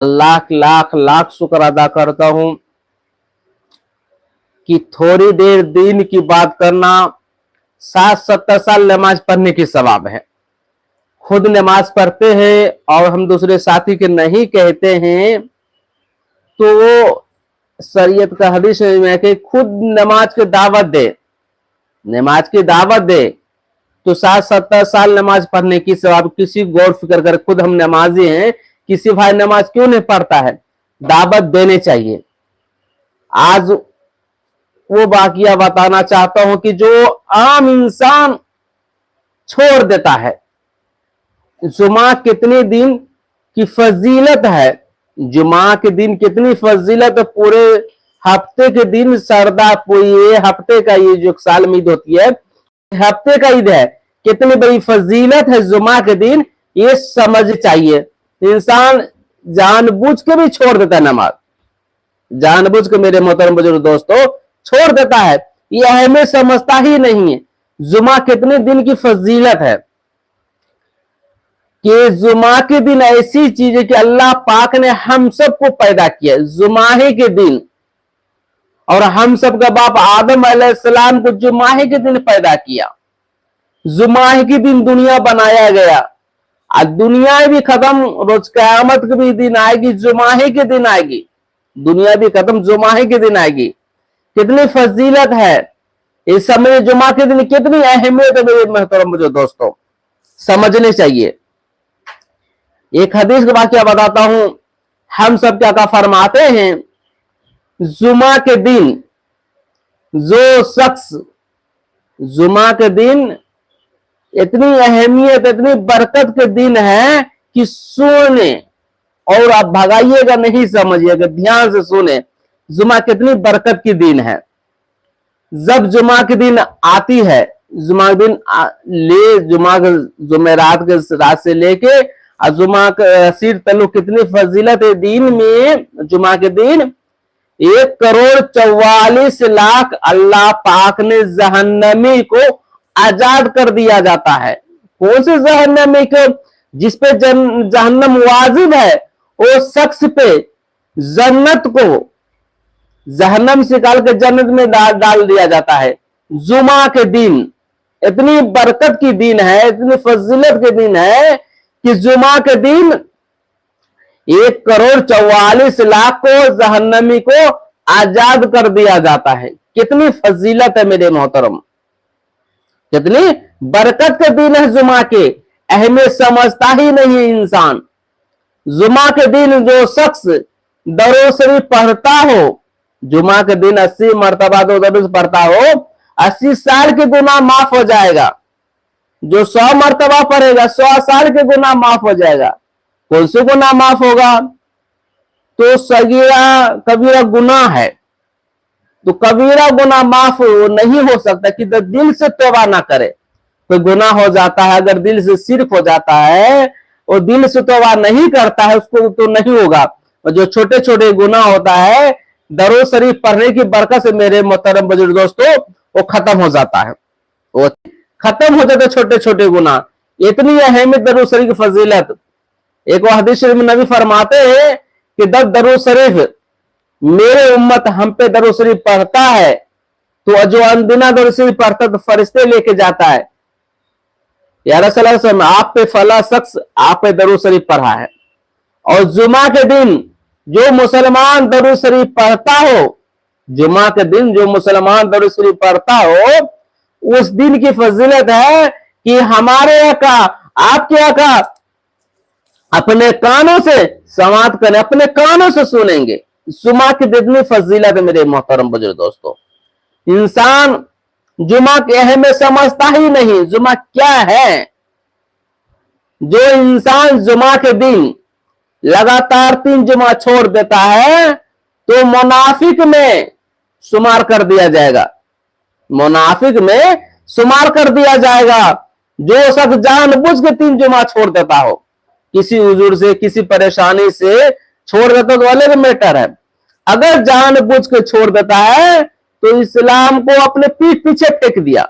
लाख लाख लाख शुक्र अदा करता हूं कि थोड़ी देर दिन की बात करना 60-70 साल नमाज पढ़ने की सवाब है। खुद नमाज पढ़ते हैं और हम दूसरे साथी के नहीं कहते हैं तो वो शरीयत का हदीस में कि खुद नमाज की दावत दे, नमाज की दावत दे तो 60-70 साल नमाज पढ़ने की सवाब। किसी गौर फिक्र कर, खुद हम नमाजी हैं, किसी भाई नमाज क्यों नहीं पढ़ता है, दावत देने चाहिए। आज वो वाकया बताना चाहता हूं कि जो आम इंसान छोड़ देता है। जुमा कितने दिन की फजीलत है, जुमा के दिन कितनी फजीलत है। पूरे हफ्ते के दिन सरदा ये हफ्ते का ये जो साल में ईद होती है, हफ्ते का ईद है, कितनी बड़ी फजीलत है जुमा के दिन, ये समझ चाहिए। इंसान जानबूझ के भी छोड़ देता है नमाज, जानबूझ के मेरे मोहतरम बुजुर्ग दोस्तों छोड़ देता है, ये अहमियत समझता ही नहीं है। जुमा कितने दिन की फजीलत है कि जुमा के दिन ऐसी चीज है कि अल्लाह पाक ने हम सबको पैदा किया जुमाहे के दिन, और हम सब का बाप आदम अलैहिस्सलाम को जुमाहे के दिन पैदा किया। जुमाहे के दिन दुनिया बनाया गया, आज दुनिया भी खत्म, रोज क़यामत के भी दिन आएगी, जुमाहे के दिन आएगी, दुनिया भी खत्म, जुमाहे के दिन आएगी। कितनी फजीलत है इस समय, जुमा के दिन कितनी अहमियत है मेरे मोहतरम मुझे दोस्तों, समझने चाहिए। एक हदीस का वाकया बताता हूं, हम सब क्या फरमाते हैं, जुमा के दिन जो शख्स, जुमा के दिन इतनी अहमियत, इतनी बरकत के दिन है कि सुने, और आप भगाइएगा नहीं, समझिएगा, ध्यान से सुने, जुमा कितनी बरकत की दिन है। जब जुमा के दिन आती है, जुमा के दिन जुमेरात के रात से लेके जुमा का सीर तल्लु कितनी फजीलत है दिन में। जुमा के दिन 1,44,00,000 अल्लाह पाक ने जहन्नमी को आजाद कर दिया जाता है। कौन से जहन्नमी को, जिस पे जहन्नम वाजिब है, वो शख्स पे जन्नत को जहन्नम से निकाल के जन्नत में डाल दिया जाता है। जुमा के दिन इतनी बरकत की दिन है, इतनी फजीलत के दिन है कि जुमा के दिन 1,44,00,000 को जहन्नमी को आजाद कर दिया जाता है। कितनी फजीलत है मेरे मोहतरम, कितनी बरकत के दिन है जुमा के, अहमियत समझता ही नहीं है इंसान। जुमा के दिन जो शख्स दरूद शरीफ पढ़ता हो, जुमा के दिन 80 मरतबा दरूद पढ़ता हो, 80 साल के गुनाह माफ हो जाएगा। जो 100 मरतबा पढ़ेगा 100 साल के गुनाह माफ हो जाएगा। कौन से गुनाह माफ होगा, तो सगीरा कबीरा गुनाह है, तो कबीरा गुनाह माफ नहीं हो सकता कि तो दिल से तौबा ना करे। कोई गुनाह हो जाता है, अगर दिल से शिर्क हो जाता है और दिल से तौबा नहीं करता है, उसको तो नहीं होगा। और जो छोटे छोटे गुनाह होता है, दरूद शरीफ पढ़ने की बरकत से मेरे मोहतरम बुजुर्ग दोस्तों वो खत्म हो जाता है, वो खत्म हो जाते छोटे छोटे गुनाह। इतनी अहमियत दरूद शरीफ की फजीलत। एक हदीस शरीफ में नबी फरमाते हैं कि जब दरूद शरीफ मेरे उम्मत हम पे दरूद शरीफ पढ़ता है, तो जो अनदिना दरूद शरीफ पढ़ता तो फरिश्ते लेके जाता है, या रसूल सल्लल्लाहु अलैहि वसल्लम आप पे फला शख्स आप पे दरूद शरीफ पढ़ा है। और जुमा के दिन जो मुसलमान दरूद शरीफ पढ़ता हो, जुमा के दिन जो मुसलमान दरूद शरीफ पढ़ता हो, उस दिन की फजीलत है कि हमारे आका, आपके आका अपने कानों से समात करें, अपने कानों से सुनेंगे। जुमा की जितनी फजीलत है मेरे मोहतरम बुजुर्ग दोस्तों, इंसान जुमा के अहमियत समझता ही नहीं। जुमा क्या है, जो इंसान जुमा के दिन लगातार 3 जुमा छोड़ देता है तो मुनाफिक में शुमार कर दिया जाएगा, मुनाफिक में शुमार कर दिया जाएगा। जो शख्स जानबूझ के 3 जुमा छोड़ देता हो, किसी उजूर से, किसी परेशानी से छोड़ देता तो अलग मैटर है। अगर जानबूझ के छोड़ देता है तो इस्लाम को अपने पीठ पीछे फेंक दिया,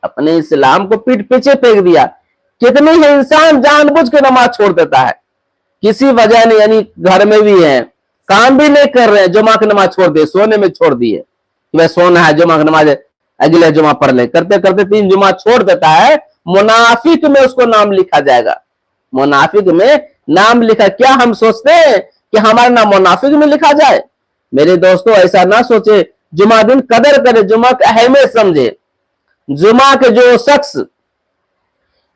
अपने इस्लाम को पीठ पीछे फेंक दिया। कितने ही इंसान जानबूझ के नमाज छोड़ देता है, किसी वजह नहीं, यानी घर में भी है, काम भी नहीं कर रहे हैं, जुमा की नमाज छोड़ दिए, सोने में छोड़ दिए, वह सोना है, जुमा की नमाज अगले जुमा पढ़ ले, करते करते 3 जुमा छोड़ देता है, मुनाफिक में उसको नाम लिखा जाएगा। मुनाफिक में नाम लिखा, क्या हम सोचते हैं कि हमारा नाम मुनाफिक में लिखा जाए? मेरे दोस्तों ऐसा ना सोचे, जुमा दिन कदर करे, जुमा की अहमियत समझे। जुमा के जो शख्स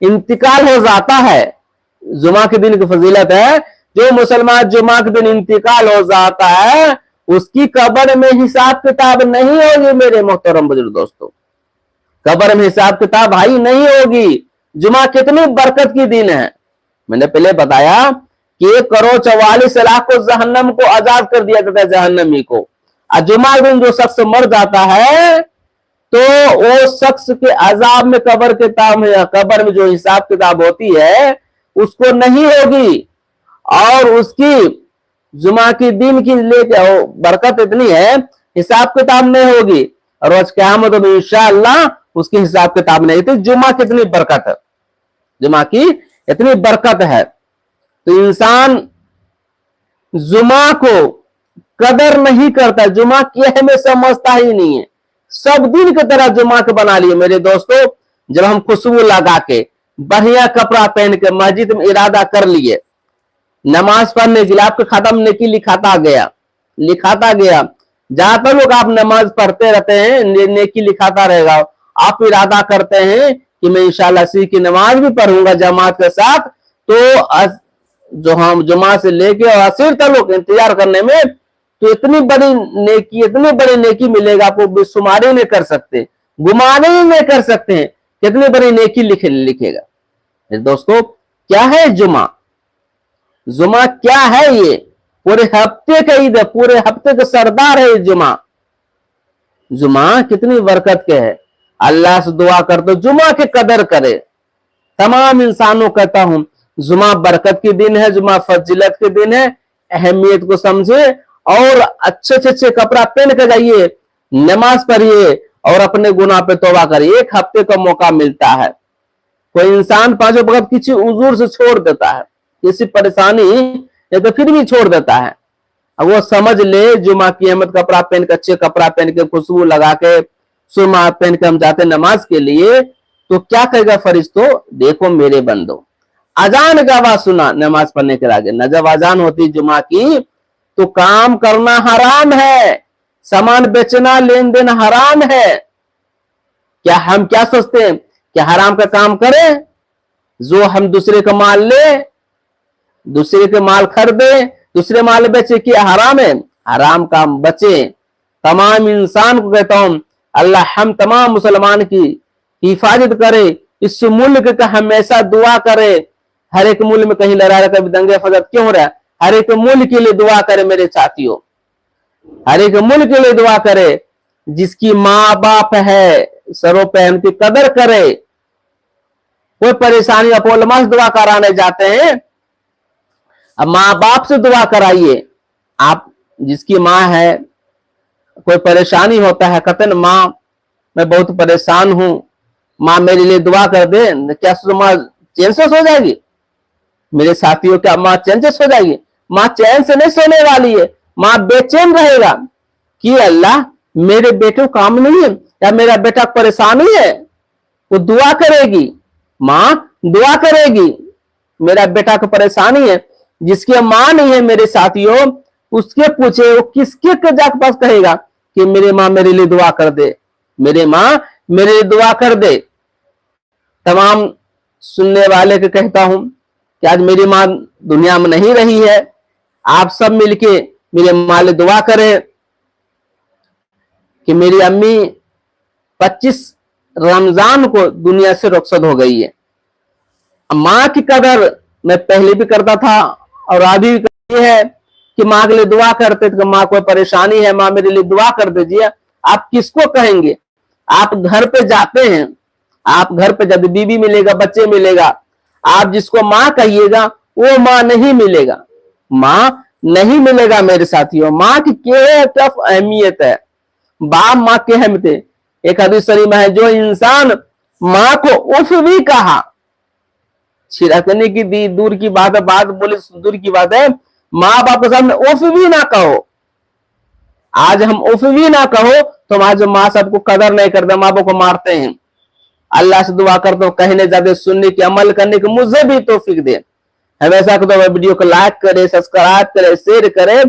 इंतकाल हो जाता है, जुमा के दिन की फजीलत है, जो मुसलमान जुमा के दिन इंतकाल हो जाता है उसकी कब्र में हिसाब किताब नहीं होगी। मेरे मोहतरम बुजुर्ग दोस्तों, कब्र में हिसाब किताब भाई नहीं होगी। जुमा कितनी बरकत की दिन है। मैंने पहले बताया कि 1,44,00,000 को जहन्नम को आजाद कर दिया जाता है, जहन्नमी को। और जुमा के दिन जो शख्स मर जाता है तो वो शख्स के अजाब में कब्र में जो हिसाब किताब होती है उसको नहीं होगी, और उसकी जुमा की दिन की लेके बरकत इतनी है, हिसाब किताब नहीं होगी, और रोज क़यामत में इंशाअल्लाह उसकी हिसाब किताब नहीं। तो जुमा कितनी बरकत है, जुमा की इतनी बरकत है। तो इंसान जुमा को कदर नहीं करता, जुमा की अहमियत समझता ही नहीं है, सब दिन की तरह जुमा के बना लिए। मेरे दोस्तों, जब हम खुशबू लगा के बढ़िया कपड़ा पहन के मस्जिद में इरादा कर लिए नमाज पढ़ने के लिए, आपके खाता में नेकी लिखाता गया। ज्यादातर लोग आप नमाज पढ़ते रहते हैं, नेकी लिखाता रहेगा। आप इरादा करते हैं कि मैं इंशाअल्लाह सी की नमाज भी पढ़ूंगा जमात के साथ, तो जो हम जुमा से लेके और असर तक लोग इंतजार करने में, तो इतनी बड़ी नेकी मिलेगा, आपको बेशुमारी नहीं कर सकते, गुमानी नहीं कर सकते हैं, कितनी बड़ी नेकी लिखेगा। दोस्तों, क्या है जुमा? जुमा क्या है? ये पूरे हफ्ते का ईद है, पूरे हफ्ते का सरदार है जुमा। जुमा कितनी बरकत के है। अल्लाह से दुआ कर दो जुमा की कदर करे। तमाम इंसानों कहता हूं, जुमा बरकत के दिन है, जुमा फजीलत के दिन है, अहमियत को समझे और अच्छे कपड़ा पहन कर जाइए, नमाज पढ़िए और अपने गुनाह पे तौबा करिए। 1 हफ्ते का मौका मिलता है। कोई इंसान 5 वक्त किसी उजूर से छोड़ देता है, किसी परेशानी या तो फिर भी छोड़ देता है, अब वो समझ ले जुमा की अहमद कपड़ा पहन के, अच्छे कपड़ा पहन के, खुशबू लगा के, सुरमा पहन के हम जाते नमाज के लिए, तो क्या कहेगा फरिश्तों? देखो मेरे बंदो, अजान का आवाज सुना नमाज पढ़ने के आगे न, जब अजान होती जुमा की तो काम करना हराम है, सामान बेचना लेन देन हराम है। क्या हम क्या सोचते हैं कि हराम का काम करें? जो हम दूसरे का माल ले, दूसरे के माल खरीदे, दूसरे माल बेचे, कि हराम है? हराम काम बचे। तमाम इंसान को कहता हूं, अल्लाह हम तमाम मुसलमान की हिफाजत करे, इस मुल्क का हमेशा दुआ करे। हर एक मुल्क में कहीं लड़ाई, कभी दंगे फसाद क्यों हो रहा है? हर एक मुल्क के लिए दुआ करे मेरे साथियों, हर एक मुल्क के लिए दुआ करे। जिसकी माँ बाप है सरों पे उनकी कदर करे। कोई परेशानी अपोलमा से दुआ कराने जाते हैं, अब माँ बाप से दुआ कराइए। आप जिसकी माँ है, कोई परेशानी होता है, कहते हैं माँ मैं बहुत परेशान हूं, माँ मेरे लिए दुआ कर दे, क्या माँ चैन से सो जाएगी? मेरे साथियों, क्या माँ चैन से सो जाएगी? माँ चैन से नहीं सोने वाली है, माँ बेचैन रहेगा कि अल्लाह मेरे बेटे को काम नहीं है या मेरा बेटा परेशानी है। वो दुआ करेगी, माँ दुआ करेगी, मेरा बेटा को परेशानी है। जिसकी माँ नहीं है मेरे साथियों, उसके पूछे वो किसके जाके पास कहेगा कि मेरी माँ मेरे लिए दुआ कर दे, मेरे माँ मेरे लिए दुआ कर दे। तमाम सुनने वाले को कहता हूं कि आज मेरी माँ दुनिया में नहीं रही है, आप सब मिलके मेरे माँ लिए दुआ करें कि मेरी अम्मी 25 रमजान को दुनिया से रुखसत हो गई है। माँ की कदर मैं पहले भी करता था और अभी भी करती है कि माँ के लिए दुआ करते थे, माँ कोई परेशानी है, माँ मेरे लिए दुआ कर दीजिए। आप किसको कहेंगे? आप घर पे जाते हैं, आप घर पे जब बीवी मिलेगा, बच्चे मिलेगा, आप जिसको माँ कहिएगा वो माँ नहीं मिलेगा, माँ नहीं मिलेगा मेरे साथियों। माँ की क्या अहमियत है, बाप माँ की अहमियत है। एक हदीस शरीफ में है, जो इंसान माँ को उफ भी कहा, छिड़कने की दी दूर की बात है, बात बोले दूर की बात है, माँ बाप के सामने उफ भी ना कहो। आज हम उफ भी ना कहो तो हमारे जो माँ सबको कदर नहीं करते, माँ बाप को मारते हैं। अल्लाह से दुआ करता हूँ कहने ज्यादा सुनने की, अमल करने की मुझे भी तौफीक दे। हमेशा कहता हूँ वीडियो को लाइक करे, सब्सक्राइब करे, शेयर करे।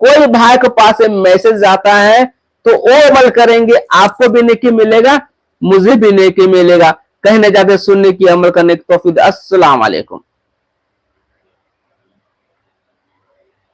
कोई भाई के पास मैसेज आता है तो वो अमल करेंगे, आपको भी नेकी मिलेगा, मुझे भी नेकी मिलेगा। कहने ज्यादा सुनने की, अमल करने की तौफीक। अस्सलाम वालेकुम।